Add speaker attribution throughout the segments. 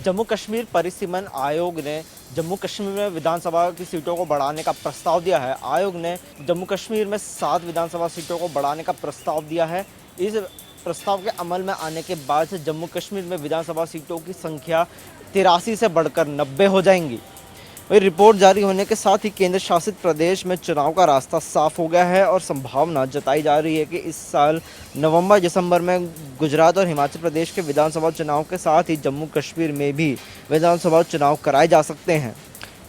Speaker 1: जम्मू कश्मीर परिसीमन आयोग ने जम्मू कश्मीर में विधानसभा की सीटों को बढ़ाने का प्रस्ताव दिया है। आयोग ने जम्मू कश्मीर में 7 विधानसभा सीटों को बढ़ाने का प्रस्ताव दिया है। इस प्रस्ताव के अमल में आने के बाद से जम्मू कश्मीर में विधानसभा सीटों की संख्या 83 से बढ़कर 90 हो जाएंगी। वही रिपोर्ट जारी होने के साथ ही केंद्र शासित प्रदेश में चुनाव का रास्ता साफ हो गया है और संभावना जताई जा रही है कि इस साल नवंबर दिसंबर में गुजरात और हिमाचल प्रदेश के विधानसभा चुनाव के साथ ही जम्मू कश्मीर में भी विधानसभा चुनाव कराए जा सकते हैं।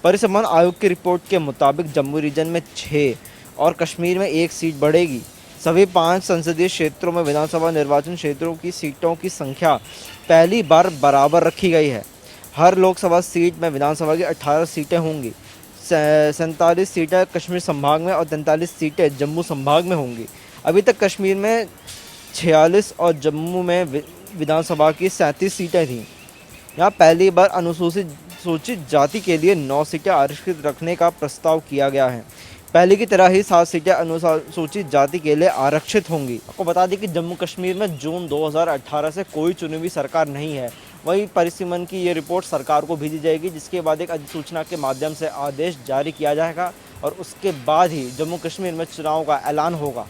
Speaker 1: परिसीमन आयोग की रिपोर्ट के मुताबिक जम्मू रीजन में 6 और कश्मीर में 1 सीट बढ़ेगी। सभी 5 संसदीय क्षेत्रों में विधानसभा निर्वाचन क्षेत्रों की सीटों की संख्या पहली बार बराबर रखी गई है। हर लोकसभा सीट में विधानसभा की 18 सीटें होंगी। 47 सीटें कश्मीर संभाग में और 43 सीटें जम्मू संभाग में होंगी। अभी तक कश्मीर में 46 और जम्मू में विधानसभा की 37 सीटें थीं। यहाँ पहली बार अनुसूचित जाति के लिए 9 सीटें आरक्षित रखने का प्रस्ताव किया गया है। पहले की तरह ही 7 सीटें अनुसूचित जाति के लिए आरक्षित होंगी। आपको बता दें कि जम्मू कश्मीर में जून 2018 से कोई चुनी हुई सरकार नहीं है। वही परिसीमन की ये रिपोर्ट सरकार को भेजी जाएगी, जिसके बाद एक अधिसूचना के माध्यम से आदेश जारी किया जाएगा और उसके बाद ही जम्मू कश्मीर में चुनाव का ऐलान होगा।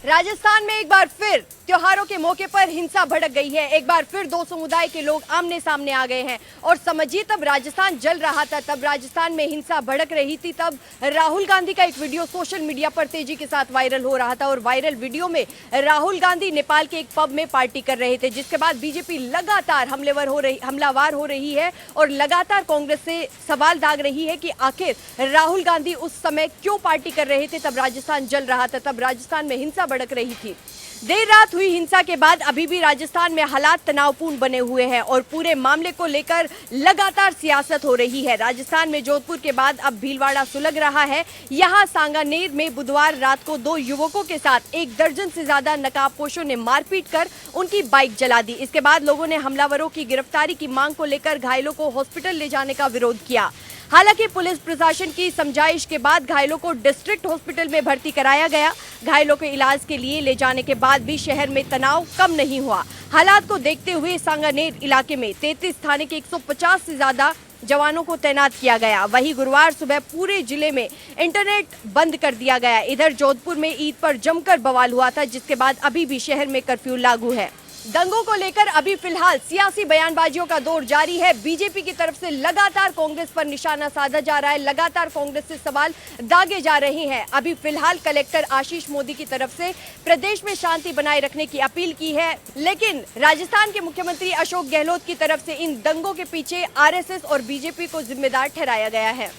Speaker 2: राजस्थान में एक बार फिर त्योहारों के मौके पर हिंसा भड़क गई है। एक बार फिर 2 समुदाय के लोग आमने सामने आ गए हैं और समझिए तब राजस्थान जल रहा था, तब राजस्थान में हिंसा भड़क रही थी, तब राहुल गांधी का एक वीडियो सोशल मीडिया पर तेजी के साथ वायरल हो रहा था और वायरल वीडियो में राहुल गांधी नेपाल के एक पब में पार्टी कर रहे थे, जिसके बाद बीजेपी लगातार हमलावर हो रही है और लगातार कांग्रेस से सवाल दाग रही है कि आखिर राहुल गांधी उस समय क्यों पार्टी कर रहे थे। तब राजस्थान जल रहा था, तब राजस्थान में हिंसा भड़क रही थी। देर रात हुई हिंसा के बाद अभी भी राजस्थान में हालात तनावपूर्ण बने हुए हैं और पूरे मामले को लेकर लगातार सियासत हो रही है। राजस्थान में जोधपुर के बाद अब भीलवाड़ा सुलग रहा है। यहां सांगानेर में बुधवार रात को 2 युवकों के साथ 1 दर्जन से ज्यादा नकाबपोशों ने मारपीट कर उनकी बाइक जला दी। इसके बाद लोगों ने हमलावरों की गिरफ्तारी की मांग को लेकर घायलों को हॉस्पिटल ले जाने का विरोध किया। हालांकि पुलिस प्रशासन की समझाइश के बाद घायलों को डिस्ट्रिक्ट हॉस्पिटल में भर्ती कराया गया। घायलों को इलाज के लिए ले जाने के बाद भी शहर में तनाव कम नहीं हुआ। हालात को देखते हुए सांगानेर इलाके में 33 थाने के 150 से ज्यादा जवानों को तैनात किया गया। वहीं गुरुवार सुबह पूरे जिले में इंटरनेट बंद कर दिया गया। इधर जोधपुर में ईद पर जमकर बवाल हुआ था, जिसके बाद अभी भी शहर में कर्फ्यू लागू है। दंगों को लेकर अभी फिलहाल सियासी बयानबाजियों का दौर जारी है। बीजेपी की तरफ से लगातार कांग्रेस पर निशाना साधा जा रहा है, लगातार कांग्रेस से सवाल दागे जा रहे हैं। अभी फिलहाल कलेक्टर आशीष मोदी की तरफ से प्रदेश में शांति बनाए रखने की अपील की है, लेकिन राजस्थान के मुख्यमंत्री अशोक गहलोत की तरफ से इन दंगों के पीछे आरएसएस और बीजेपी को जिम्मेदार ठहराया गया है।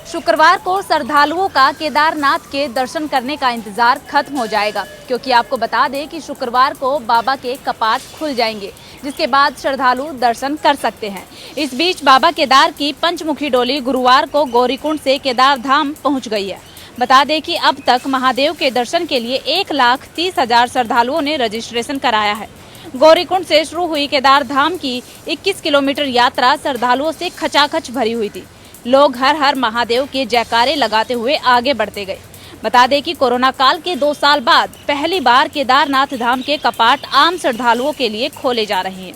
Speaker 3: शुक्रवार को श्रद्धालुओं का केदारनाथ के दर्शन करने का इंतजार खत्म हो जाएगा, क्योंकि आपको बता दें कि शुक्रवार को बाबा के कपाट खुल जाएंगे, जिसके बाद श्रद्धालु दर्शन कर सकते हैं। इस बीच बाबा केदार की पंचमुखी डोली गुरुवार को गौरीकुंड से केदार धाम पहुंच गई है। बता दें कि अब तक महादेव के दर्शन के लिए 1,30,000 श्रद्धालुओं ने रजिस्ट्रेशन कराया है। गौरीकुंड से शुरू हुई केदार धाम की 21 किलोमीटर यात्रा श्रद्धालुओं से खचाखच भरी हुई थी। लोग हर हर महादेव के जयकारे लगाते हुए आगे बढ़ते गए। बता दें कि कोरोना काल के 2 साल बाद पहली बार केदारनाथ धाम के कपाट आम श्रद्धालुओं के लिए खोले जा रहे हैं।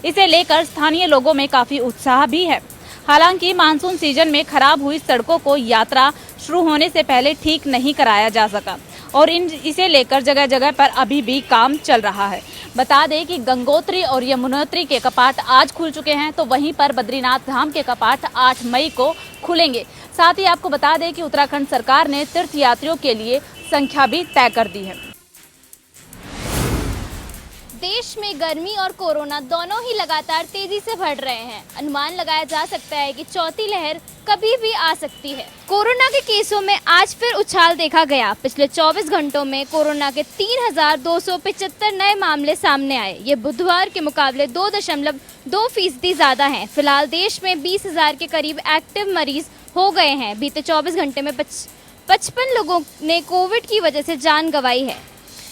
Speaker 3: इसे लेकर स्थानीय लोगों में काफी उत्साह भी है। हालांकि मानसून सीजन में खराब हुई सड़कों को यात्रा शुरू होने से पहले ठीक नहीं कराया जा सका और इसे लेकर जगह जगह पर अभी भी काम चल रहा है। बता दें कि गंगोत्री और यमुनोत्री के कपाट आज खुल चुके हैं, तो वहीं पर बद्रीनाथ धाम के कपाट 8 मई को खुलेंगे। साथ ही आपको बता दें कि उत्तराखंड सरकार ने तीर्थ यात्रियों के लिए संख्या भी तय कर दी है।
Speaker 4: देश में गर्मी और कोरोना दोनों ही लगातार तेजी से बढ़ रहे हैं। अनुमान लगाया जा सकता है कि चौथी लहर कभी भी आ सकती है। कोरोना के केसों में आज फिर उछाल देखा गया। पिछले 24 घंटों में कोरोना के 3,275 नए मामले सामने आए। ये बुधवार के मुकाबले 2.2% ज्यादा हैं। फिलहाल देश में 20,000 के करीब एक्टिव मरीज हो गए हैं। बीते 24 घंटे में 55 लोगों ने कोविड की वजह से जान गंवाई है।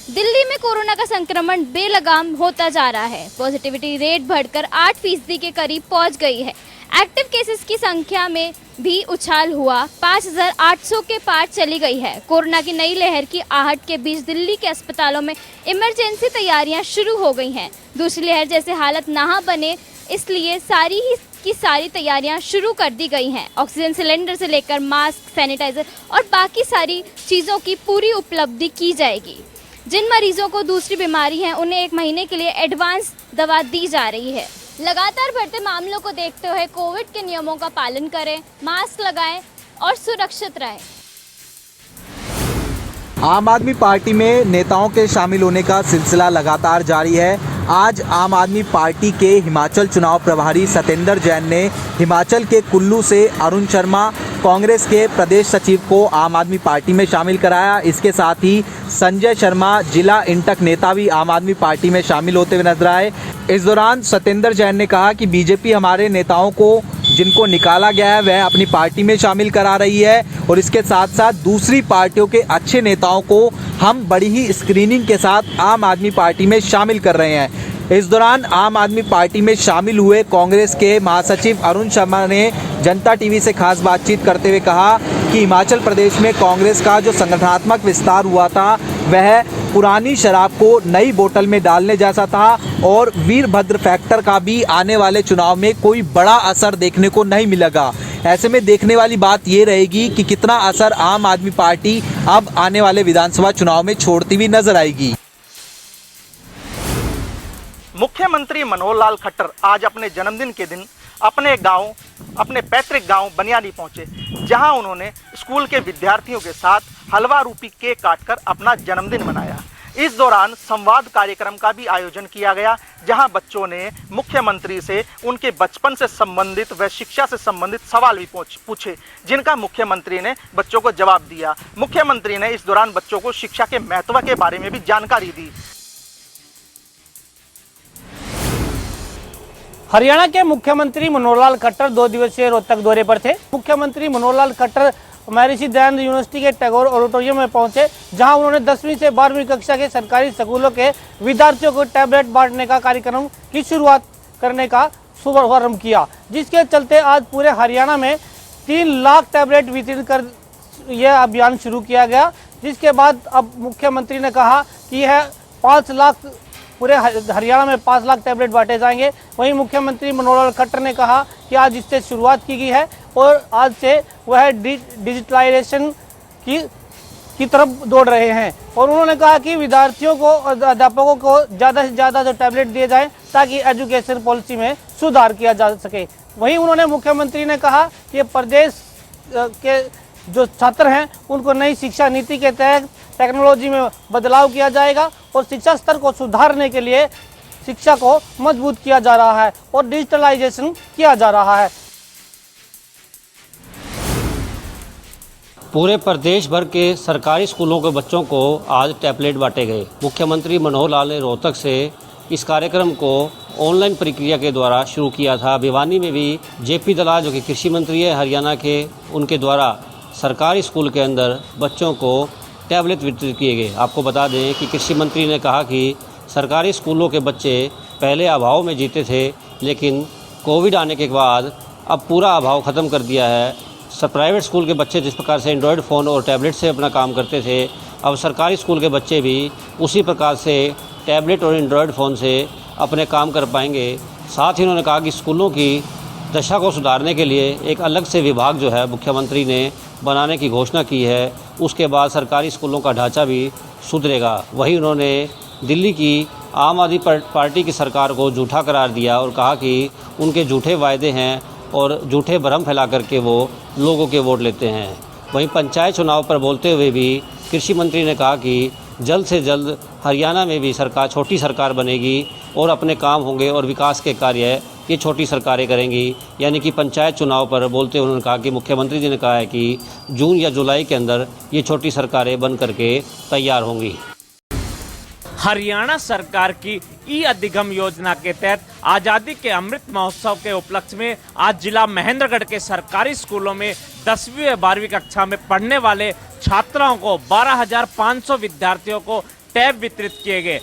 Speaker 4: दिल्ली में कोरोना का संक्रमण बेलगाम होता जा रहा है। पॉजिटिविटी रेट बढ़कर 8% के करीब पहुंच गई है। एक्टिव केसेस की संख्या में भी उछाल हुआ, 5,800 के पार चली गई है। कोरोना की नई लहर की आहट के बीच दिल्ली के अस्पतालों में इमरजेंसी तैयारियां शुरू हो गई हैं। दूसरी लहर जैसे हालत ना बने इसलिए सारी तैयारियां शुरू कर दी गई हैं। ऑक्सीजन सिलेंडर से लेकर मास्क, सैनिटाइजर और बाकी सारी चीज़ों की पूरी उपलब्धि की जाएगी। जिन मरीजों को दूसरी बीमारी है उन्हें 1 महीने के लिए एडवांस दवा दी जा रही है। लगातार बढ़ते मामलों को देखते हुए कोविड के नियमों का पालन करें, मास्क लगाएं और सुरक्षित रहें।
Speaker 5: आम आदमी पार्टी में नेताओं के शामिल होने का सिलसिला लगातार जारी है। आज आम आदमी पार्टी के हिमाचल चुनाव प्रभारी सतेंद्र जैन ने हिमाचल के कुल्लू से अरुण शर्मा, कांग्रेस के प्रदेश सचिव को आम आदमी पार्टी में शामिल कराया। इसके साथ ही संजय शर्मा, जिला इंटक नेता भी आम आदमी पार्टी में शामिल होते हुए नजर आए। इस दौरान सतेंद्र जैन ने कहा कि बीजेपी हमारे नेताओं को जिनको निकाला गया है वह अपनी पार्टी में शामिल करा रही है और इसके साथ साथ दूसरी पार्टियों के अच्छे नेताओं को हम बड़ी ही स्क्रीनिंग के साथ आम आदमी पार्टी में शामिल कर रहे हैं। इस दौरान आम आदमी पार्टी में शामिल हुए कांग्रेस के महासचिव अरुण शर्मा ने जनता टीवी से खास बातचीत करते हुए कहा कि हिमाचल प्रदेश में कांग्रेस का जो संगठनात्मक विस्तार हुआ था वह पुरानी शराब को नई बोतल में डालने जैसा था और वीरभद्र फैक्टर का भी आने वाले चुनाव में कोई बड़ा असर देखने को नहीं मिलेगा। ऐसे में देखने वाली बात ये रहेगी कि कितना असर आम आदमी पार्टी अब आने वाले विधानसभा चुनाव में छोड़ती हुई नजर आएगी।
Speaker 6: मुख्यमंत्री मनोहर लाल खट्टर आज अपने जन्मदिन के दिन अपने पैतृक गांव बनियाली पहुंचे, जहां उन्होंने स्कूल के विद्यार्थियों के साथ हलवा रूपी केक काटकर अपना जन्मदिन मनाया। इस दौरान संवाद कार्यक्रम का भी आयोजन किया गया, जहां बच्चों ने मुख्यमंत्री से उनके बचपन से संबंधित व शिक्षा से संबंधित सवाल भी पूछे, जिनका मुख्यमंत्री ने बच्चों को जवाब दिया। मुख्यमंत्री ने इस दौरान बच्चों को शिक्षा के महत्व के बारे में भी जानकारी दी।
Speaker 7: हरियाणा के मुख्यमंत्री मनोहर लाल खट्टर 2 दिवसीय रोहतक दौरे पर थे। मुख्यमंत्री मनोहर लाल खट्टर महर्षि दयानंद यूनिवर्सिटी के टैगोर ऑडिटोरियम में पहुंचे, जहां उन्होंने 10वीं से 12वीं कक्षा के सरकारी स्कूलों के विद्यार्थियों को टैबलेट बांटने का कार्यक्रम की शुरुआत करने का शुभारंभ किया, जिसके चलते आज पूरे हरियाणा में 3 लाख टैबलेट वितरित कर यह अभियान शुरू किया गया। जिसके बाद अब मुख्यमंत्री ने कहा कि यह 5 लाख पूरे हरियाणा में 5 लाख टैबलेट बांटे जाएंगे। वहीं मुख्यमंत्री मनोहर लाल खट्टर ने कहा कि आज इससे शुरुआत की गई है और आज से वह डिजिटलाइजेशन की तरफ दौड़ रहे हैं और उन्होंने कहा कि विद्यार्थियों को और अध्यापकों को ज़्यादा से ज़्यादा जो टैबलेट दिए जाएं ताकि एजुकेशन पॉलिसी में सुधार किया जा सके। वहीं उन्होंने मुख्यमंत्री ने कहा कि प्रदेश के जो छात्र हैं उनको नई शिक्षा नीति के तहत टेक्नोलॉजी में बदलाव किया जाएगा और शिक्षा स्तर को सुधारने के लिए शिक्षा को मजबूत किया जा रहा है और डिजिटलाइजेशन किया जा रहा है।
Speaker 8: पूरे प्रदेश भर के सरकारी स्कूलों के बच्चों को आज टैबलेट बांटे गए। मुख्यमंत्री मनोहर लाल ने रोहतक से इस कार्यक्रम को ऑनलाइन प्रक्रिया के द्वारा शुरू किया था। भिवानी में भी जेपी दलाल जो कि कृषि मंत्री है हरियाणा के, उनके द्वारा सरकारी स्कूल के अंदर बच्चों को टैबलेट वितरित किए गए। आपको बता दें कि कृषि मंत्री ने कहा कि सरकारी स्कूलों के बच्चे पहले अभाव में जीते थे, लेकिन कोविड आने के बाद अब पूरा अभाव ख़त्म कर दिया है। प्राइवेट स्कूल के बच्चे जिस प्रकार से एंड्रॉयड फ़ोन और टैबलेट से अपना काम करते थे, अब सरकारी स्कूल के बच्चे भी उसी प्रकार से टैबलेट और एंड्रॉयड फ़ोन से अपने काम कर पाएंगे। साथ ही उन्होंने कहा कि स्कूलों की दशा को सुधारने के लिए एक अलग से विभाग जो है मुख्यमंत्री ने बनाने की घोषणा की है। उसके बाद सरकारी स्कूलों का ढांचा भी सुधरेगा। वहीं उन्होंने दिल्ली की आम आदमी पार्टी की सरकार को झूठा करार दिया और कहा कि उनके झूठे वायदे हैं और झूठे भ्रम फैला करके वो लोगों के वोट लेते हैं। वहीं पंचायत चुनाव पर बोलते हुए भी कृषि मंत्री ने कहा कि जल्द से जल्द हरियाणा में भी सरकार छोटी सरकार बनेगी और अपने काम होंगे और विकास के कार्य ये छोटी सरकारें करेंगी। यानी कि पंचायत चुनाव पर बोलते हुए उन्होंने कहा कि मुख्यमंत्री जी ने कहा है कि जून या जुलाई के अंदर ये छोटी सरकारें बन करके तैयार होंगी।
Speaker 9: हरियाणा सरकार की ई अधिगम योजना के तहत आजादी के अमृत महोत्सव के उपलक्ष्य में आज जिला महेंद्रगढ़ के सरकारी स्कूलों में 10वीं व 12वीं कक्षा में पढ़ने वाले छात्राओं को 12,500 विद्यार्थियों को टैब वितरित किए गए।